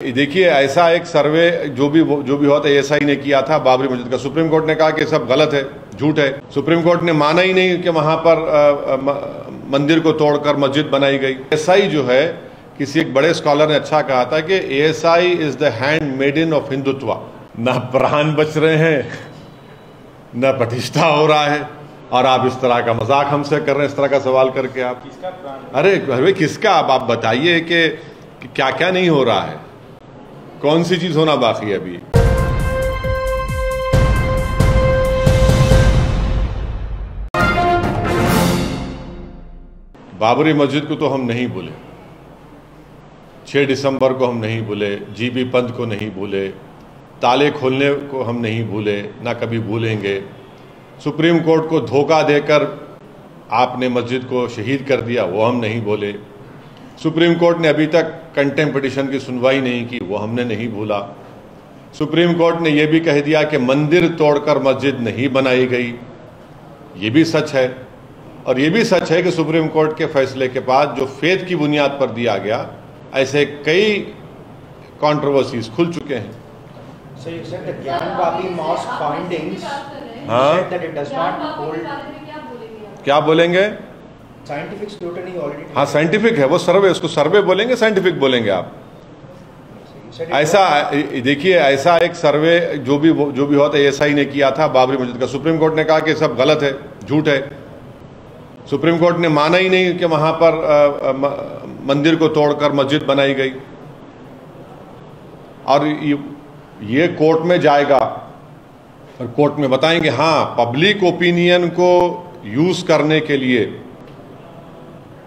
देखिए, ऐसा एक सर्वे जो भी हुआ था एएसआई ने किया था बाबरी मस्जिद का। सुप्रीम कोर्ट ने कहा कि सब गलत है, झूठ है। सुप्रीम कोर्ट ने माना ही नहीं कि वहां पर मंदिर को तोड़कर मस्जिद बनाई गई। एएसआई जो है, किसी एक बड़े स्कॉलर ने अच्छा कहा था कि ASI is the handmaiden of Hindutva. न प्राण बच रहे हैं, न प्रतिष्ठा हो रहा है, और आप इस तरह का मजाक हमसे कर रहे हैं, इस तरह का सवाल करके आप। किसका प्राण? अरे किसका? आप बताइए कि क्या क्या नहीं हो रहा है, कौन सी चीज होना बाकी है अभी। बाबरी मस्जिद को तो हम नहीं भूले, 6 दिसंबर को हम नहीं भूले, जीबी पंथ को नहीं भूले, ताले खोलने को हम नहीं भूले, ना कभी भूलेंगे। सुप्रीम कोर्ट को धोखा देकर आपने मस्जिद को शहीद कर दिया, वो हम नहीं भूले। सुप्रीम कोर्ट ने अभी तक कंटेम्प्ट पिटीशन की सुनवाई नहीं की, वो हमने नहीं भूला। सुप्रीम कोर्ट ने यह भी कह दिया कि मंदिर तोड़कर मस्जिद नहीं बनाई गई, ये भी सच है। और ये भी सच है कि सुप्रीम कोर्ट के फैसले के बाद जो फेथ की बुनियाद पर दिया गया, ऐसे कई कंट्रोवर्सीज खुल चुके हैं। So you said the Gyanvapi mosque findings. हाँ, You said that it does not hold क्या बोलेंगे? scientific scrutiny already. हाँ, साइंटिफिक है वो सर्वे, उसको सर्वे बोलेंगे, साइंटिफिक बोलेंगे आप। ऐसा देखिए, ऐसा एक सर्वे जो भी हुआ था एएसआई ने किया था बाबरी मस्जिद का। सुप्रीम कोर्ट ने कहा कि सब गलत है, झूठ है। सुप्रीम कोर्ट ने माना ही नहीं कि वहां पर मंदिर को तोड़कर मस्जिद बनाई गई। और ये कोर्ट में जाएगा और कोर्ट में बताएंगे हाँ, पब्लिक ओपिनियन को यूज करने के लिए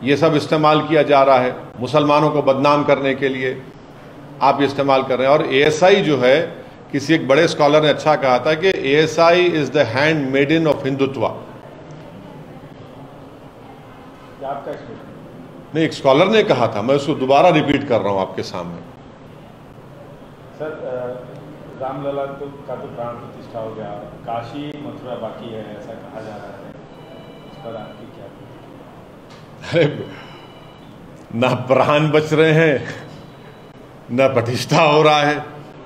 ये सब इस्तेमाल किया जा रहा है, मुसलमानों को बदनाम करने के लिए आप इस्तेमाल कर रहे हैं। और एएसआई जो है, किसी एक बड़े स्कॉलर ने अच्छा कहा था कि ASI is the handmaiden of Hindutva. आपका नहीं, एक स्कॉलर ने कहा था, मैं उसको दोबारा रिपीट कर रहा हूं आपके सामने। सर, रामलला का तो प्राण प्रतिष्ठा हो गया, काशी मथुरा बाकी है ऐसा कहा जा रहा है, उस पर आपकी क्या? अरे न प्राण बच रहे हैं, न प्रतिष्ठा हो रहा है,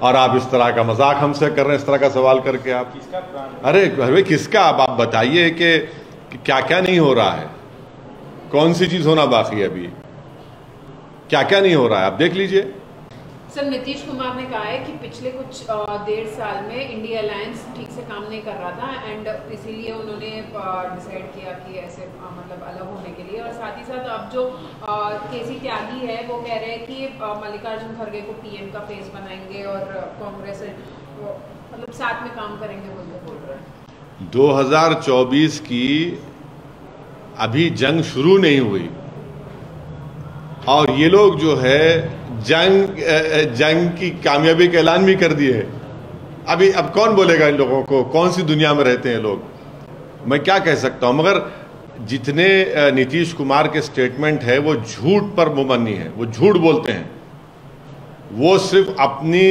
और आप इस तरह का मजाक हमसे कर रहे हैं, इस तरह का सवाल करके आप। किसका प्राण? अरे किसका? आप बताइए कि क्या क्या नहीं हो रहा है, कौन सी चीज होना बाकी है अभी, क्या क्या नहीं हो रहा है, आप देख लीजिए। सर, नीतीश कुमार ने कहा है कि पिछले कुछ 1.5 साल में इंडिया अलायंस ठीक से काम नहीं कर रहा था, एंड इसीलिए उन्होंने डिसाइड किया कि ऐसे मतलब अलग होने के लिए। और साथ ही साथ अब जो केसी त्यागी है वो कह रहे हैं कि मल्लिकार्जुन खड़गे को पीएम का फेस बनाएंगे और कांग्रेस मतलब साथ में काम करेंगे, बोल रहे हैं। 2024 की अभी जंग शुरू नहीं हुई और ये लोग जो है जंग की कामयाबी का ऐलान भी कर दिए है। अभी अब कौन बोलेगा इन लोगों को, कौन सी दुनिया में रहते हैं लोग, मैं क्या कह सकता हूं। मगर जितने नीतीश कुमार के स्टेटमेंट है वो झूठ पर मुबन्नी है, वो झूठ बोलते हैं। वो सिर्फ अपनी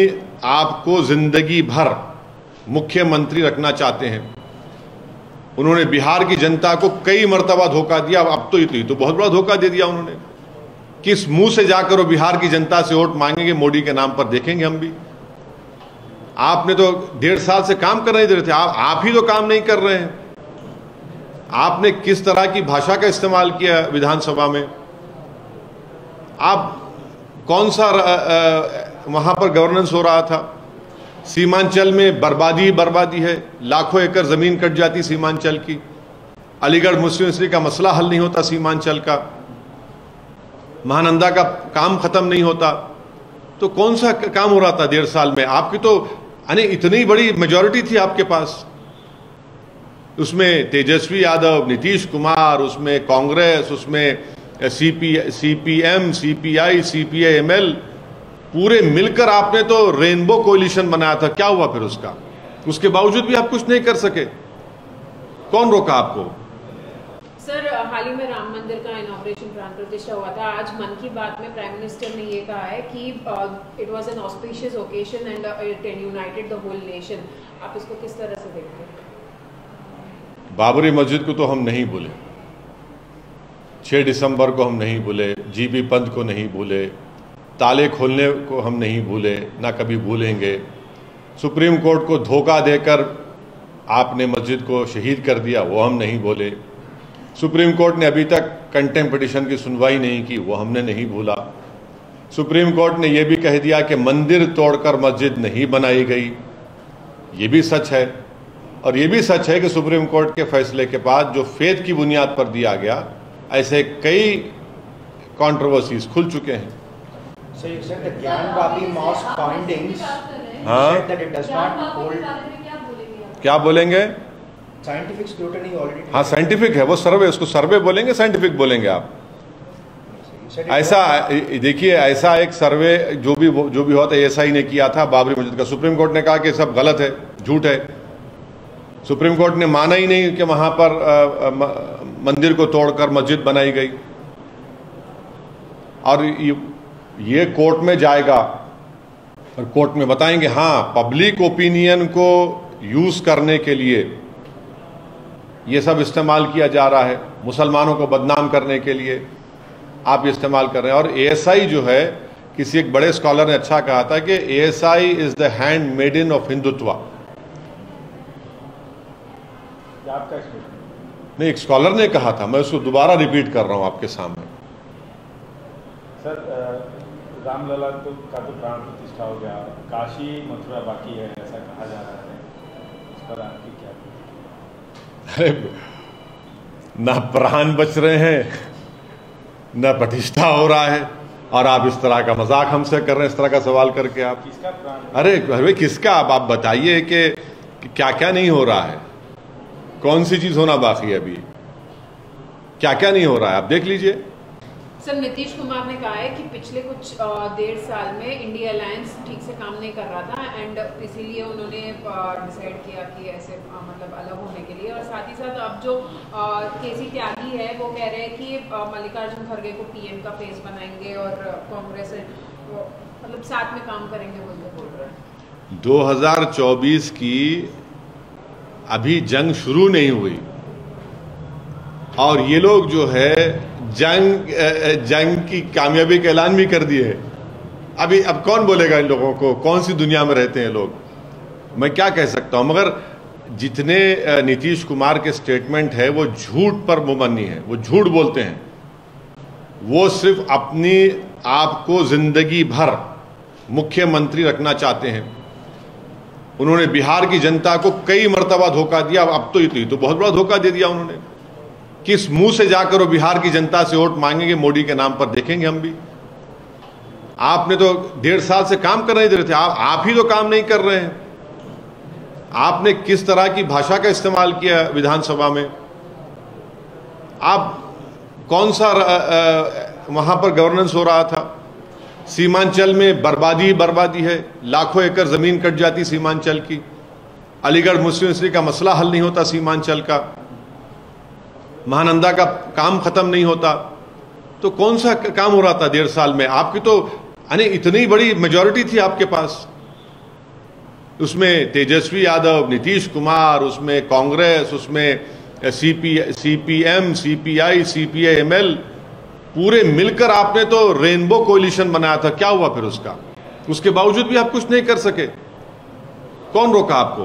आप को जिंदगी भर मुख्यमंत्री रखना चाहते हैं। उन्होंने बिहार की जनता को कई मर्तबा धोखा दिया, अब तो बहुत बड़ा धोखा दे दिया उन्होंने। किस मुंह से जाकर वो बिहार की जनता से वोट मांगेंगे मोदी के नाम पर, देखेंगे हम भी। आपने तो 1.5 साल से काम कर नहीं दे रहे थे, आप ही तो काम नहीं कर रहे हैं। आपने किस तरह की भाषा का इस्तेमाल किया विधानसभा में, आप कौन सा वहां पर गवर्नेंस हो रहा था। सीमांचल में बर्बादी है, लाखों एकड़ जमीन कट जाती सीमांचल की। अलीगढ़ मुस्लिम यूनिवर्सिटी का मसला हल नहीं होता सीमांचल का, महानंदा का काम खत्म नहीं होता। तो कौन सा काम हो रहा था 1.5 साल में? आपकी तो इतनी बड़ी मेजॉरिटी थी आपके पास, उसमें तेजस्वी यादव, नीतीश कुमार, उसमें कांग्रेस, उसमें सीपीएम, सीपीआई, सीपीआईएमएल, पूरे मिलकर आपने तो रेनबो कोलिशन बनाया था। क्या हुआ फिर उसका? उसके बावजूद भी आप कुछ नहीं कर सके। कौन रोका आपको? सर, हाल ही में राम मंदिर का इनॉग्रेशन प्राण प्रतिष्ठा हुआ था। आज मन की बात में प्राइम मिनिस्टर ने ये कहा है कि it was an auspicious occasion and it united the whole nation. आप इसको किस तरह से देखते हैं? बाबरी मस्जिद को तो हम नहीं भूले, 6 दिसंबर को हम नहीं भूले, जीबी पंथ को नहीं भूले, ताले खोलने को हम नहीं भूले, ना कभी भूलेंगे। सुप्रीम कोर्ट को धोखा देकर आपने मस्जिद को शहीद कर दिया, वो हम नहीं भूले। सुप्रीम कोर्ट ने अभी तक कंटेम्प्ट पिटीशन की सुनवाई नहीं की, वो हमने नहीं भूला। सुप्रीम कोर्ट ने यह भी कह दिया कि मंदिर तोड़कर मस्जिद नहीं बनाई गई, ये भी सच है। और ये भी सच है कि सुप्रीम कोर्ट के फैसले के बाद जो फेथ की बुनियाद पर दिया गया, ऐसे कई कंट्रोवर्सीज खुल चुके हैं। So you said the Gyan-Wapi mosque findings. हाँ? You said that it does not hold क्या बोलेंगे? scientific scrutiny already. हाँ, साइंटिफिक है वो, सर्वे, उसको सर्वे बोलेंगे, साइंटिफिक बोलेंगे आप। You said it ऐसा देखिए, ऐसा एक सर्वे जो भी हुआ था, ASI ने किया था बाबरी मस्जिद का। सुप्रीम कोर्ट ने कहा कि सब गलत है, झूठ है। सुप्रीम कोर्ट ने माना ही नहीं कि वहां पर मंदिर को तोड़कर मस्जिद बनाई गई। और ये कोर्ट में जाएगा और कोर्ट में बताएंगे हाँ, पब्लिक ओपिनियन को यूज करने के लिए ये सब इस्तेमाल किया जा रहा है, मुसलमानों को बदनाम करने के लिए आप इस्तेमाल कर रहे हैं। और ASI जो है, किसी एक बड़े स्कॉलर ने अच्छा कहा था कि ASI is the handmaiden of Hindutva. आपका स्टेटमेंट नहीं, एक स्कॉलर ने कहा था, मैं उसको दोबारा रिपीट कर रहा हूं आपके सामने। सर, रामलला का तो प्राण प्रतिष्ठा हो गया, काशी मथुरा बाकी है ऐसा कहा जा रहा है, इस पर आपकी क्या? अरे, ना प्राण बच रहे हैं, न प्रतिष्ठा हो रहा है, और आप इस तरह का मजाक हमसे कर रहे हैं, इस तरह का सवाल करके आप। किसका प्राण? अरे किसका? आप बताइए कि क्या क्या नहीं हो रहा है, कौन सी चीज होना बाकी है, अभी क्या क्या नहीं हो रहा है, आप देख लीजिए। सर, नीतीश कुमार ने कहा है कि पिछले कुछ 1.5 साल में इंडिया अलायंस ठीक से काम नहीं कर रहा था एंड इसीलिए उन्होंने डिसाइड किया कि ऐसे मतलब अलग होने के लिए। और साथ ही साथ अब जो केसी त्यागी है वो कह रहे हैं कि मल्लिकार्जुन खड़गे को PM का फेस बनाएंगे और कांग्रेस मतलब साथ में काम करेंगे, बोल रहे हैं। 2024 की अभी जंग शुरू नहीं हुई और ये लोग जो है जंग की कामयाबी का ऐलान भी कर दिए। अभी अब कौन बोलेगा इन लोगों को, कौन सी दुनिया में रहते हैं लोग, मैं क्या कह सकता हूं। मगर जितने नीतीश कुमार के स्टेटमेंट है वो झूठ पर मुबन्नी है, वो झूठ बोलते हैं। वो सिर्फ अपनी आप को जिंदगी भर मुख्यमंत्री रखना चाहते हैं। उन्होंने बिहार की जनता को कई मर्तबा धोखा दिया, अब तो ये तो बहुत बड़ा धोखा दे दिया उन्होंने। किस मुंह से जाकर वो बिहार की जनता से वोट मांगेंगे मोदी के नाम पर, देखेंगे हम भी। आपने तो 1.5 साल से काम कर नहीं दे रहे थे, आप ही तो काम नहीं कर रहे हैं। आपने किस तरह की भाषा का इस्तेमाल किया विधानसभा में, आप कौन सा वहां पर गवर्नेंस हो रहा था। सीमांचल में बर्बादी है, लाखों एकड़ जमीन कट जाती सीमांचल की। अलीगढ़ मुस्लिम यूनिवर्सिटी का मसला हल नहीं होता सीमांचल का, महानंदा का काम खत्म नहीं होता। तो कौन सा काम हो रहा था 1.5 साल में? आपकी तो इतनी बड़ी मेजॉरिटी थी आपके पास, उसमें तेजस्वी यादव, नीतीश कुमार, उसमें कांग्रेस, उसमें CPM, CPI, CPI-ML, पूरे मिलकर आपने तो रेनबो कोलिशन बनाया था। क्या हुआ फिर उसका? उसके बावजूद भी आप कुछ नहीं कर सके। कौन रोका आपको?